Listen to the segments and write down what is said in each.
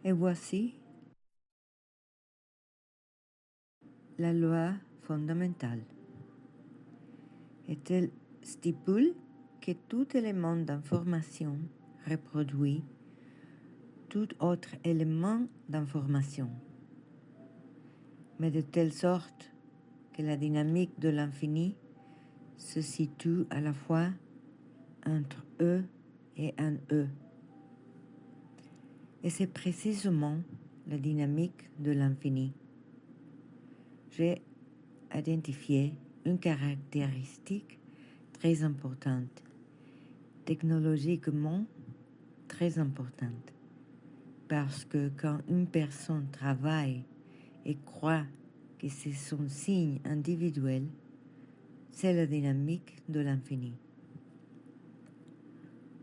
Et voici la loi fondamentale. Et elle stipule que tout élément d'information reproduit tout autre élément d'information, mais de telle sorte que la dynamique de l'infini se situe à la fois entre eux et en eux. Et c'est précisément la dynamique de l'infini. J'ai identifié une caractéristique très importante, technologiquement très importante, parce que quand une personne travaille et croit que c'est son signe individuel, c'est la dynamique de l'infini.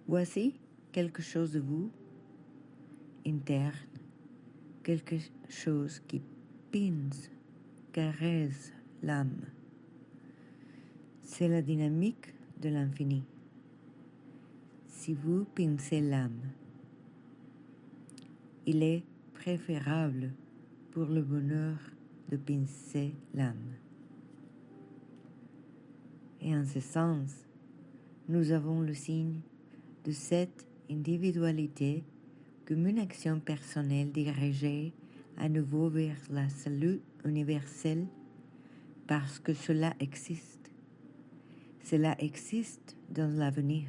Voici quelque chose de vous, interne, quelque chose qui pince, caresse l'âme. C'est la dynamique de l'infini. Si vous pincez l'âme, il est préférable pour le bonheur de pincer l'âme. Et en ce sens, nous avons le signe de cette individualité comme une action personnelle dirigée à nouveau vers la salut universel parce que cela existe. Cela existe dans l'avenir.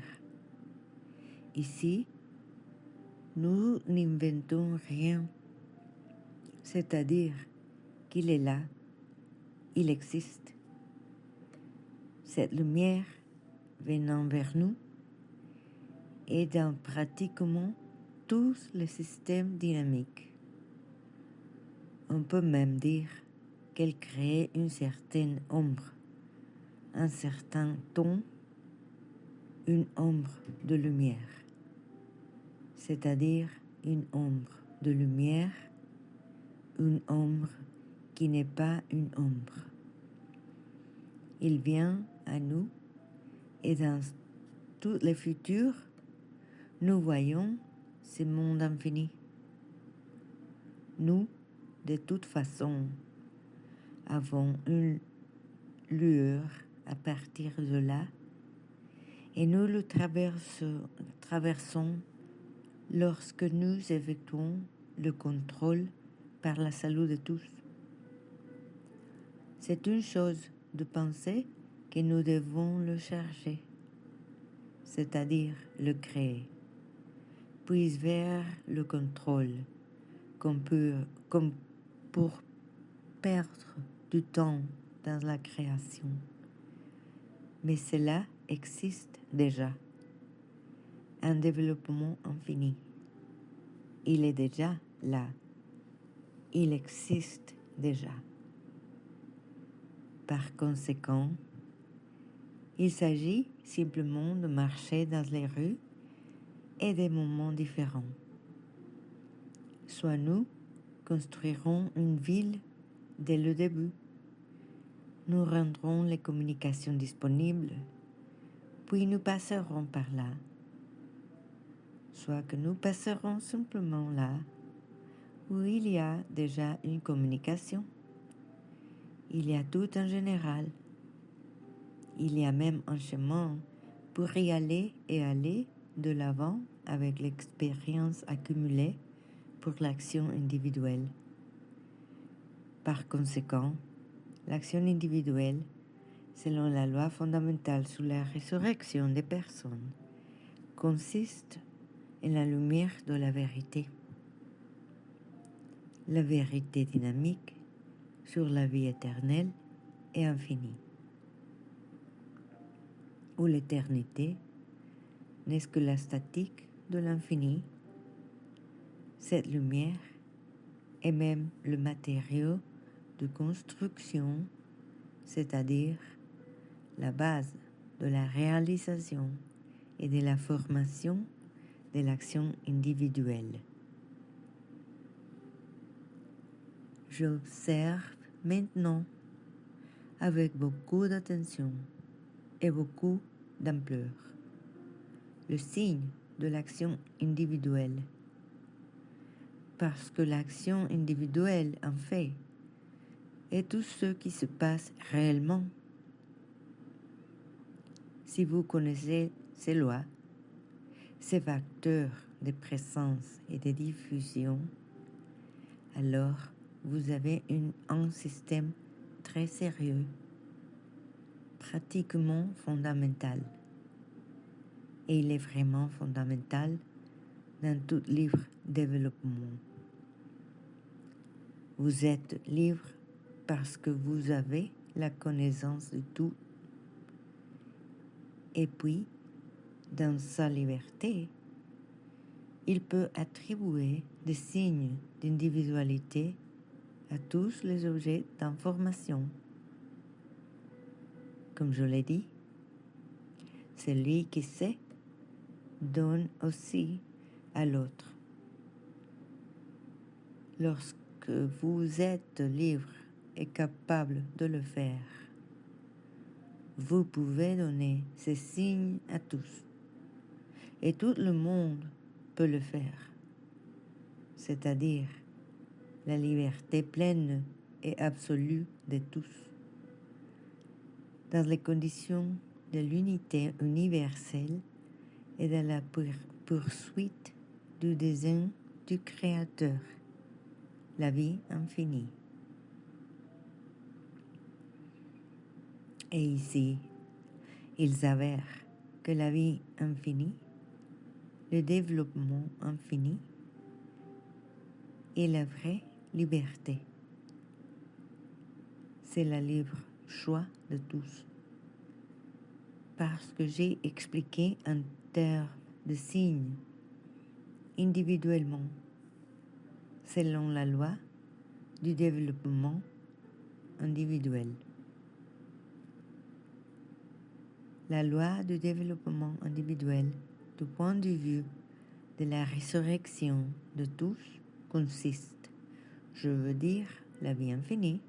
Ici, nous n'inventons rien, c'est-à-dire qu'il est là, il existe. Cette lumière venant vers nous est dans pratiquement tous les systèmes dynamiques. On peut même dire qu'elle crée une certaine ombre, un certain ton, une ombre de lumière, c'est-à-dire une ombre de lumière, une ombre qui n'est pas une ombre. Il vient à nous et dans tous les futurs, nous voyons ce monde infini. Nous, de toute façon, avons une lueur à partir de là et nous le traversons lorsque nous effectuons le contrôle par la salut de tous. C'est une chose de penser que nous devons le chercher, c'est-à-dire le créer, puis vers le contrôle, comme pour perdre du temps dans la création. Mais cela existe déjà, un développement infini. Il est déjà là, il existe déjà. Par conséquent, il s'agit simplement de marcher dans les rues et des moments différents. Soit nous construirons une ville dès le début, nous rendrons les communications disponibles, puis nous passerons par là. Soit que nous passerons simplement là, où il y a déjà une communication. Il y a tout en général. Il y a même un chemin pour y aller et aller de l'avant avec l'expérience accumulée pour l'action individuelle. Par conséquent, l'action individuelle, selon la loi fondamentale sur la résurrection des personnes, consiste en la lumière de la vérité. La vérité dynamique sur la vie éternelle et infinie, où l'éternité n'est que la statique de l'infini. Cette lumière est même le matériau de construction, c'est-à-dire la base de la réalisation et de la formation de l'action individuelle. J'observe maintenant avec beaucoup d'attention et beaucoup d'ampleur le signe de l'action individuelle. parce que l'action individuelle en fait est tout ce qui se passe réellement. Si vous connaissez ces lois, ces facteurs de présence et de diffusion, alors vous avez un système très sérieux, pratiquement fondamental. Et il est vraiment fondamental dans tout livre développement. Vous êtes libre parce que vous avez la connaissance de tout. Et puis, dans sa liberté, il peut attribuer des signes d'individualité à tous les objets d'information. Comme je l'ai dit, celui qui sait donne aussi à l'autre. Lorsque vous êtes libre et capable de le faire, vous pouvez donner ces signes à tous. Et tout le monde peut le faire, c'est-à-dire la liberté pleine et absolue de tous. Dans les conditions de l'unité universelle et de la poursuite du dessein du Créateur, la vie infinie. Et ici, il s'avère que la vie infinie, le développement infini, est la vraie liberté. C'est le libre choix de tous. Parce que j'ai expliqué en termes de signes, individuellement, selon la loi du développement individuel. La loi du développement individuel, du point de vue de la résurrection de tous, consiste, je veux dire, la vie infinie,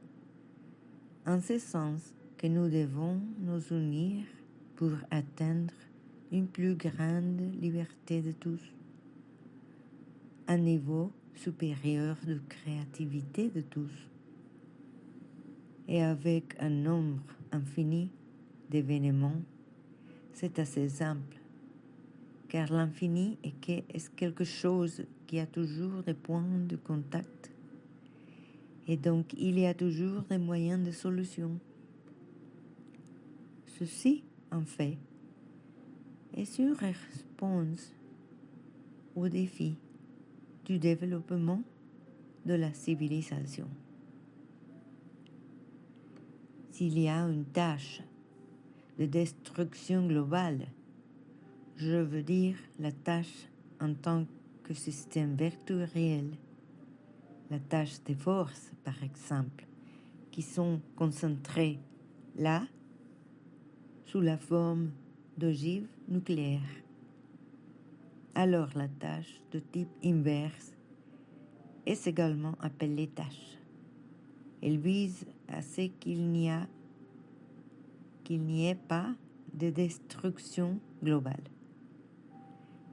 en ce sens que nous devons nous unir pour atteindre une plus grande liberté de tous, un niveau supérieur de créativité de tous, et avec un nombre infini d'événements. C'est assez simple, car l'infini est quelque chose qui a toujours des points de contact, et donc il y a toujours des moyens de solution. Ceci, en fait, est une réponse au défi du développement de la civilisation. S'il y a une tâche de destruction globale, je veux dire la tâche en tant que système vectoriel, la tâche des forces, par exemple, qui sont concentrées là, sous la forme d'ogives nucléaires. Alors la tâche de type inverse est également appelée tâche. Elle vise à ce qu'il n'y ait pas de destruction globale.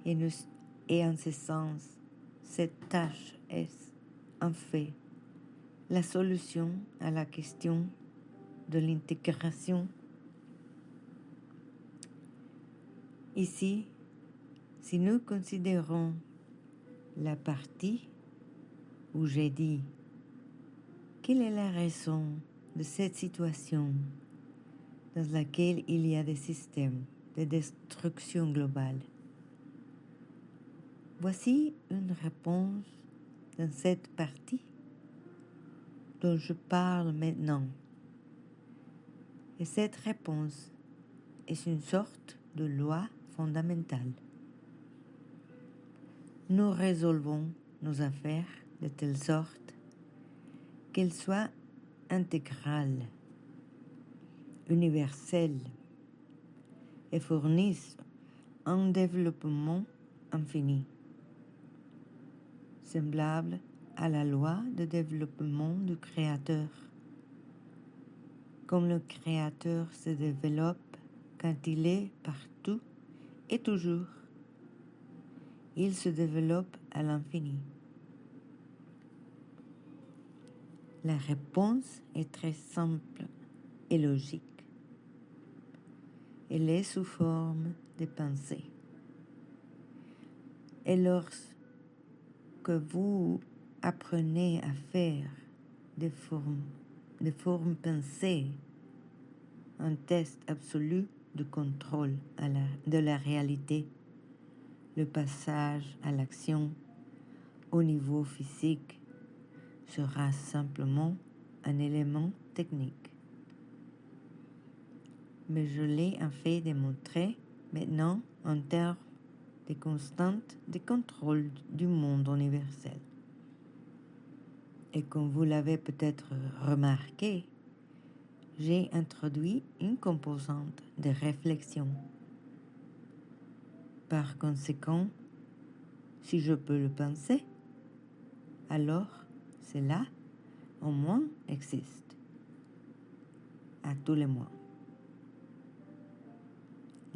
Et en ce sens, cette tâche est, en fait, la solution à la question de l'intégration. Ici, si nous considérons la partie où j'ai dit quelle est la raison de cette situation dans laquelle il y a des systèmes de destruction globale, voici une réponse dans cette partie dont je parle maintenant. Et cette réponse est une sorte de loi fondamentale. Nous résolvons nos affaires de telle sorte qu'elles soient intégrales, universelles et fournissent un développement infini, semblable à la loi de développement du Créateur. Comme le Créateur se développe quand il est partout et toujours, il se développe à l'infini. La réponse est très simple et logique. Elle est sous forme de pensée. Et lorsque vous apprenez à faire des formes pensées, un test absolu de contrôle de la réalité, le passage à l'action au niveau physique sera simplement un élément technique. Mais je l'ai en fait démontré maintenant en termes de constantes de contrôle du monde universel. Et comme vous l'avez peut-être remarqué, j'ai introduit une composante de réflexion. Par conséquent, si je peux le penser, alors cela au moins existe, à tous les mois.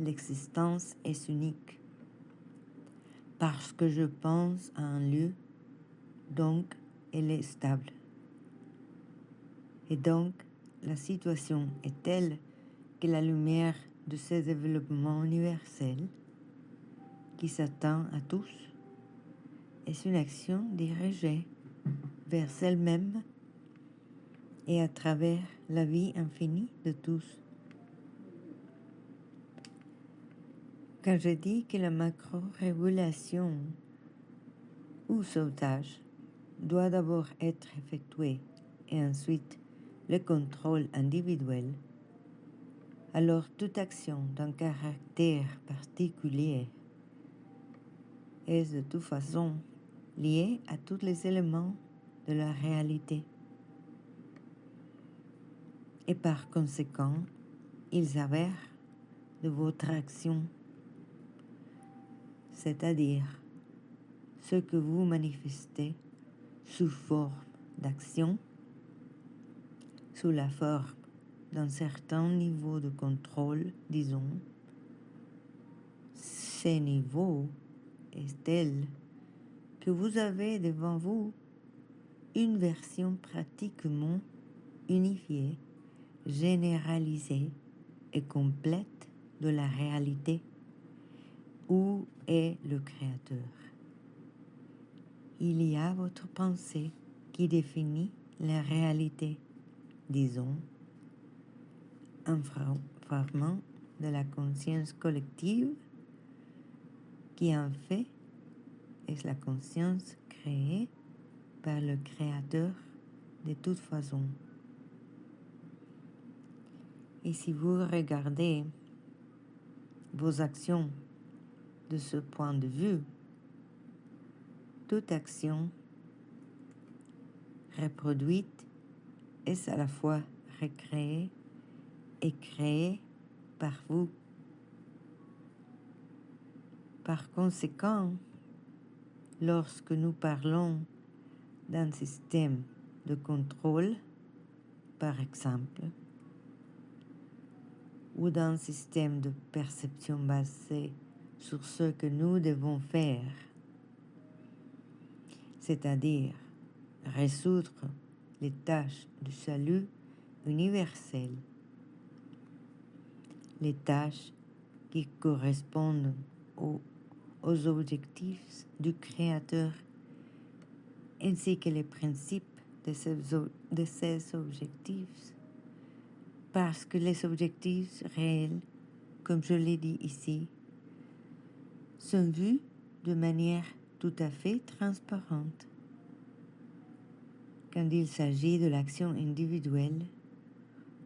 L'existence est unique. Parce que je pense à un lieu, donc elle est stable. Et donc, la situation est telle que la lumière de ce développement universel, qui s'attend à tous, est une action dirigée vers elle-même et à travers la vie infinie de tous. Quand je dis que la macro-régulation ou sauvetage doit d'abord être effectuée et ensuite le contrôle individuel, alors toute action d'un caractère particulier est de toute façon liée à tous les éléments de la réalité. Et par conséquent, ils s'avèrent de votre action, c'est-à-dire ce que vous manifestez sous forme d'action, sous la forme d'un certain niveau de contrôle, disons. Ce niveau est tel que vous avez devant vous une version pratiquement unifiée, généralisée et complète de la réalité. Où est le Créateur? Il y a votre pensée qui définit la réalité, disons, un fragment de la conscience collective qui en fait est la conscience créée par le Créateur de toute façon. Et si vous regardez vos actions de ce point de vue, toute action reproduite est à la fois recréée et créée par vous. Par conséquent, lorsque nous parlons d'un système de contrôle, par exemple, ou d'un système de perception basé sur ce que nous devons faire, c'est-à-dire résoudre les tâches du salut universel, les tâches qui correspondent aux objectifs du Créateur, ainsi que les principes de ces objectifs, parce que les objectifs réels, comme je l'ai dit ici, sont vus de manière tout à fait transparente. Quand il s'agit de l'action individuelle,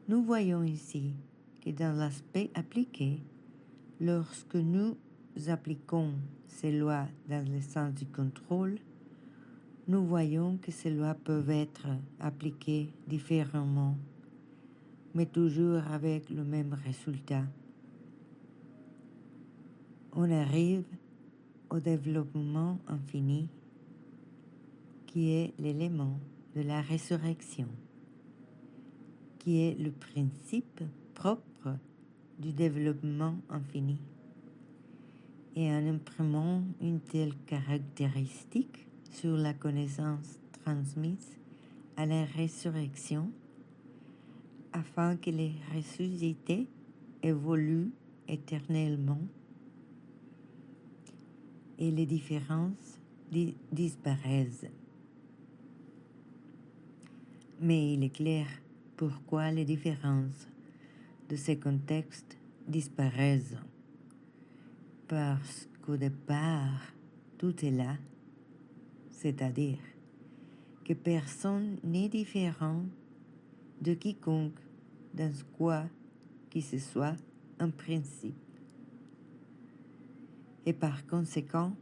nous voyons ici que dans l'aspect appliqué, lorsque nous appliquons ces lois dans le sens du contrôle, nous voyons que ces lois peuvent être appliquées différemment, mais toujours avec le même résultat. On arrive au développement infini, qui est l'élément de la résurrection, qui est le principe propre du développement infini. Et en imprimant une telle caractéristique sur la connaissance transmise à la résurrection afin que les ressuscités évoluent éternellement et les différences disparaissent. Mais il est clair pourquoi les différences de ces contextes disparaissent. Parce qu'au départ, tout est là, c'est-à-dire que personne n'est différent de quiconque dans quoi que ce soit en principe. Et par conséquent,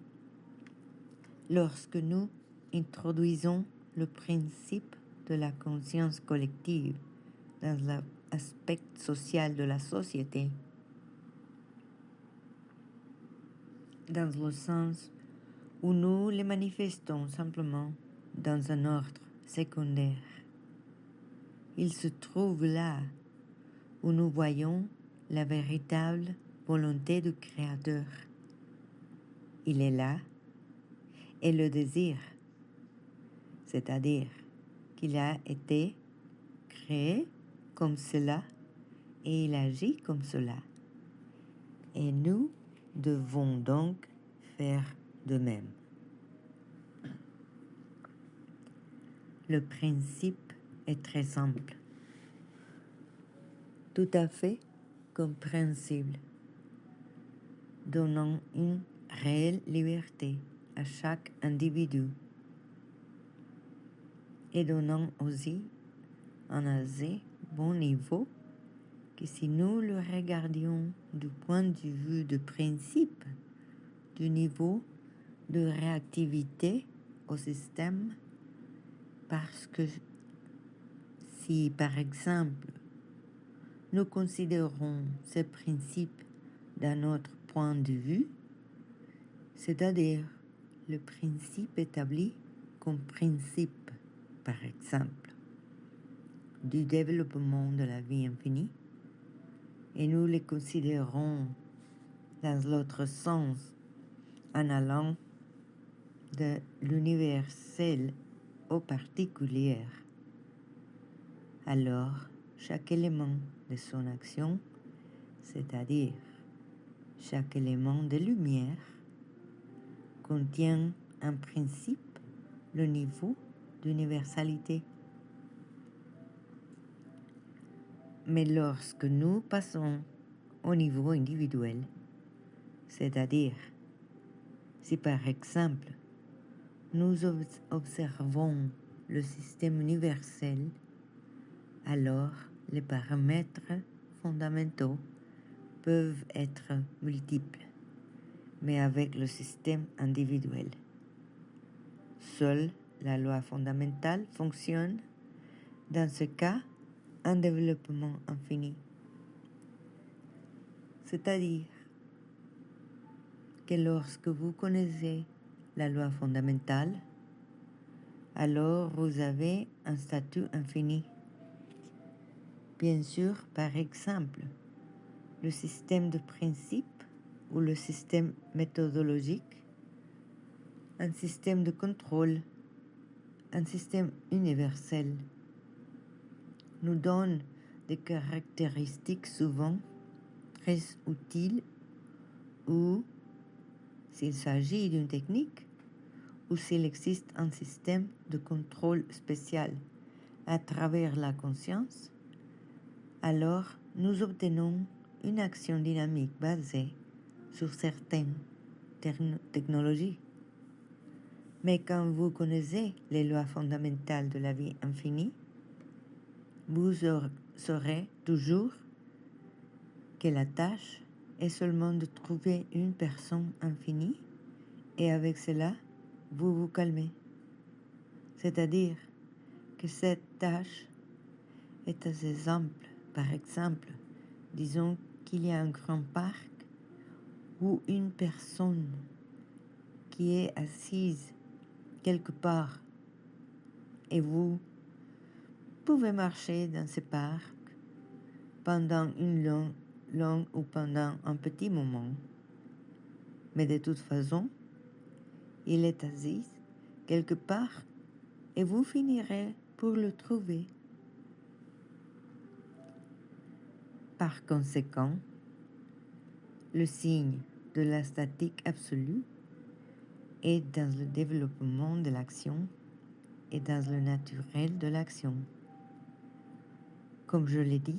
lorsque nous introduisons le principe de la conscience collective dans l'aspect social de la société, dans le sens où nous les manifestons simplement dans un ordre secondaire, il se trouve là où nous voyons la véritable volonté du Créateur. Il est là, et le désir, c'est-à-dire qu'il a été créé comme cela et il agit comme cela. Et nous devons donc faire de même. Le principe est très simple, tout à fait compréhensible, donnant une réelle liberté à chaque individu et donnant aussi un assez bon niveau que si nous le regardions du point de vue du principe, du niveau de réactivité au système, parce que si par exemple nous considérons ce principe d'un autre point de vue, c'est-à-dire le principe établi comme principe, par exemple, du développement de la vie infinie, et nous les considérons dans l'autre sens, en allant de l'universel au particulier. Alors, chaque élément de son action, c'est-à-dire chaque élément de lumière, contient en principe le niveau d'universalité. Mais lorsque nous passons au niveau individuel, c'est-à-dire si par exemple nous observons le système universel, alors les paramètres fondamentaux peuvent être multiples, mais avec le système individuel. Seule la loi fondamentale fonctionne, dans ce cas, en développement infini. C'est-à-dire que lorsque vous connaissez la loi fondamentale, alors vous avez un statut infini. Bien sûr, par exemple, le système de principe ou le système méthodologique, un système de contrôle, un système universel, nous donne des caractéristiques souvent très utiles ou, s'il s'agit d'une technique, ou s'il existe un système de contrôle spécial à travers la conscience, alors nous obtenons une action dynamique basée sur certaines technologies. Mais quand vous connaissez les lois fondamentales de la vie infinie, vous saurez toujours que la tâche est seulement de trouver une personne infinie et avec cela, vous vous calmez. C'est-à-dire que cette tâche est assez simple. Par exemple, disons qu'il y a un grand parc où une personne qui est assise quelque part et vous pouvez marcher dans ce parc pendant une longue ou pendant un petit moment. Mais de toute façon, il est assis quelque part et vous finirez pour le trouver. Par conséquent, le signe de la statique absolue est dans le développement de l'action et dans le naturel de l'action. Comme je l'ai dit,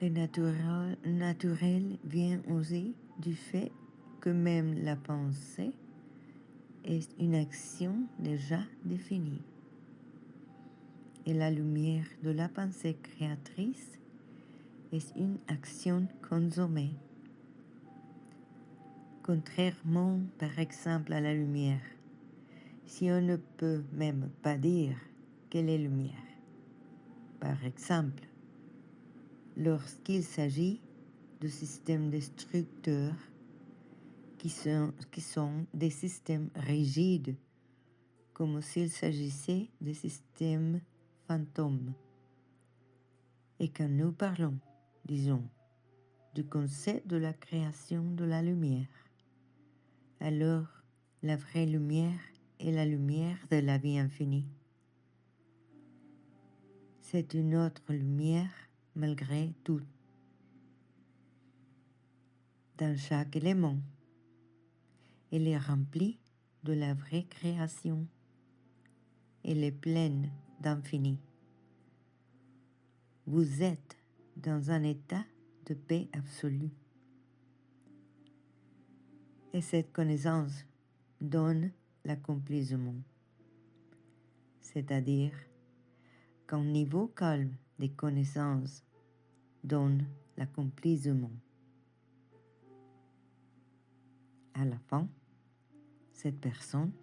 le naturel vient aussi du fait que même la pensée est une action déjà définie. Et la lumière de la pensée créatrice est une action consommée. Contrairement, par exemple, à la lumière, si on ne peut même pas dire quelle est lumière. Par exemple, lorsqu'il s'agit de systèmes destructeurs qui sont des systèmes rigides, comme s'il s'agissait de systèmes fantômes. Et quand nous parlons, disons, du concept de la création de la lumière, alors la vraie lumière est la lumière de la vie infinie. C'est une autre lumière malgré tout. Dans chaque élément, elle est remplie de la vraie création. Elle est pleine d'infini. Vous êtes dans un état de paix absolue. Et cette connaissance donne l'accomplissement. C'est-à-dire qu'un niveau calme des connaissances donne l'accomplissement. À la fin, cette personne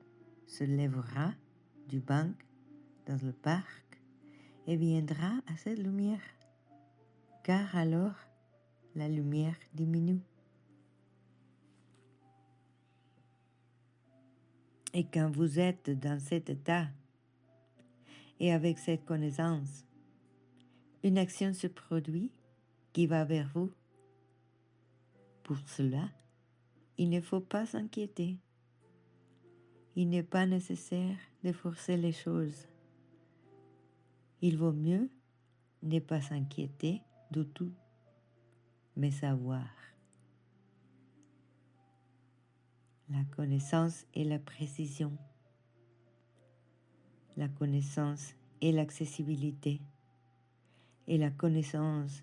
se lèvera du banc dans le parc et viendra à cette lumière, car alors la lumière diminue. Et quand vous êtes dans cet état et avec cette connaissance, une action se produit qui va vers vous. Pour cela, il ne faut pas s'inquiéter. Il n'est pas nécessaire de forcer les choses. Il vaut mieux ne pas s'inquiéter du tout, mais savoir. La connaissance et la précision. La connaissance et l'accessibilité. Et la connaissance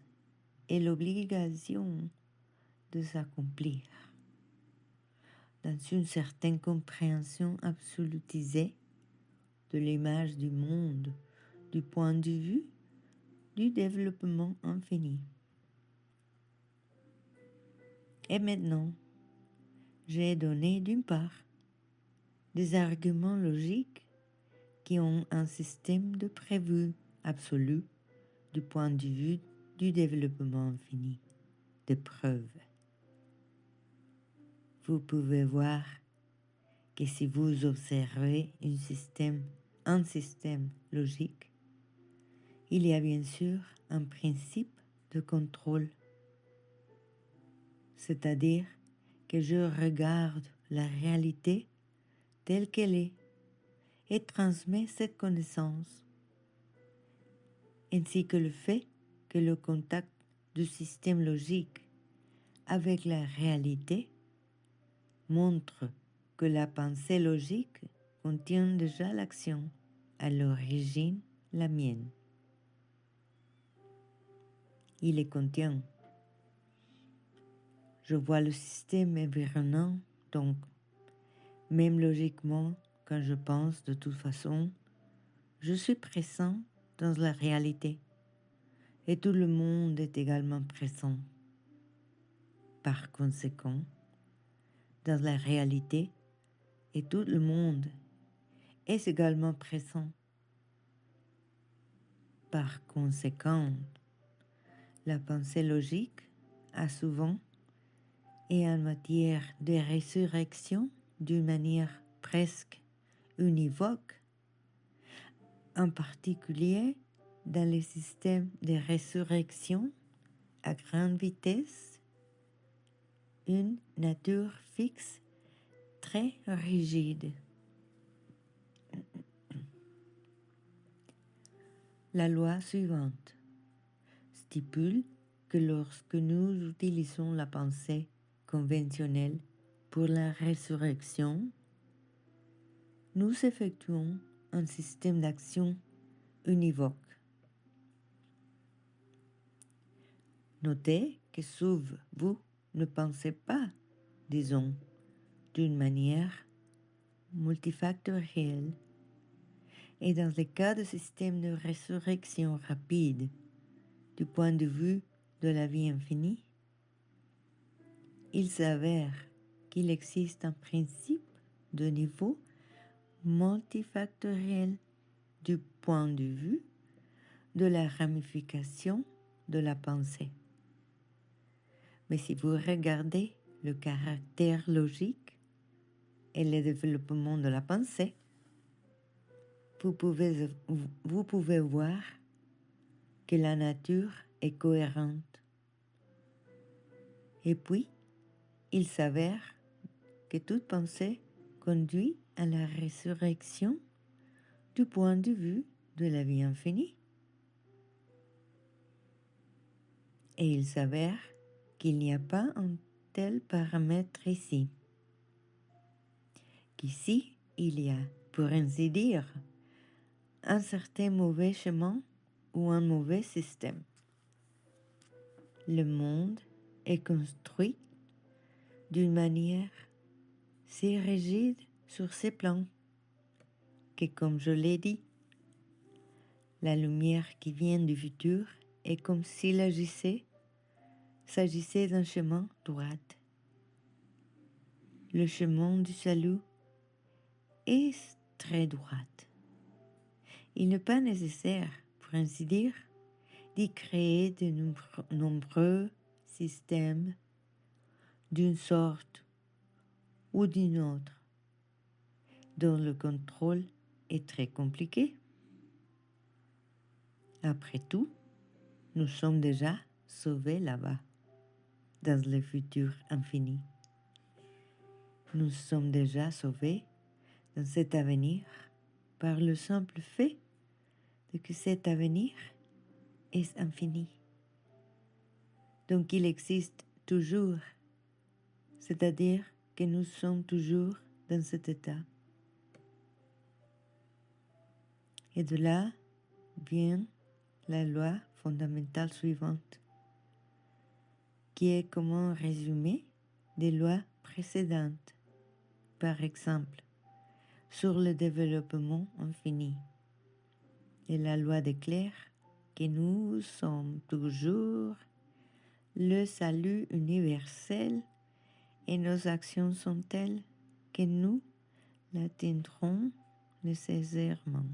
et l'obligation de s'accomplir. Dans une certaine compréhension absolutisée de l'image du monde, du point de vue du développement infini. Et maintenant, j'ai donné d'une part des arguments logiques qui ont un système de prévu absolu du point de vue du développement infini, de preuves. Vous pouvez voir que si vous observez un système logique, il y a bien sûr un principe de contrôle, c'est-à-dire que je regarde la réalité telle qu'elle est et transmets cette connaissance, ainsi que le fait que le contact du système logique avec la réalité montre que la pensée logique contient déjà l'action, à l'origine la mienne. Il les contient. Je vois le système environnant, donc, même logiquement, quand je pense de toute façon, je suis présent dans la réalité, et tout le monde est également présent. Par conséquent, dans la réalité, et tout le monde est également présent. Par conséquent, la pensée logique a souvent, et en matière de résurrection, d'une manière presque univoque, en particulier dans les systèmes de résurrection à grande vitesse, une nature fixe très rigide. La loi suivante stipule que lorsque nous utilisons la pensée conventionnelle pour la résurrection, nous effectuons un système d'action univoque. Notez que souvent vous ne pensez pas, disons, d'une manière multifactorielle, et dans le cas de systèmes de résurrection rapide du point de vue de la vie infinie, il s'avère qu'il existe un principe de niveau multifactoriel du point de vue de la ramification de la pensée. Mais si vous regardez le caractère logique et le développement de la pensée, vous pouvez voir que la nature est cohérente. Et puis, il s'avère que toute pensée conduit à la résurrection du point de vue de la vie infinie. Et il s'avère qu'il n'y a pas un tel paramètre ici. Qu'ici, il y a, pour ainsi dire, un certain mauvais chemin ou un mauvais système. Le monde est construit d'une manière si rigide sur ces plans que, comme je l'ai dit, la lumière qui vient du futur est comme s'il s'agissait d'un chemin droit. Le chemin du salut est très droit. Il n'est pas nécessaire, pour ainsi dire, d'y créer de nombreux systèmes d'une sorte ou d'une autre, dont le contrôle est très compliqué. Après tout, nous sommes déjà sauvés là-bas, dans le futur infini. Nous sommes déjà sauvés dans cet avenir par le simple fait de que cet avenir est infini. Donc il existe toujours, c'est-à-dire que nous sommes toujours dans cet état. Et de là vient la loi fondamentale suivante, qui est comme un résumé des lois précédentes, par exemple, sur le développement infini. Et la loi déclare que nous sommes toujours le salut universel et nos actions sont telles que nous l'atteindrons nécessairement.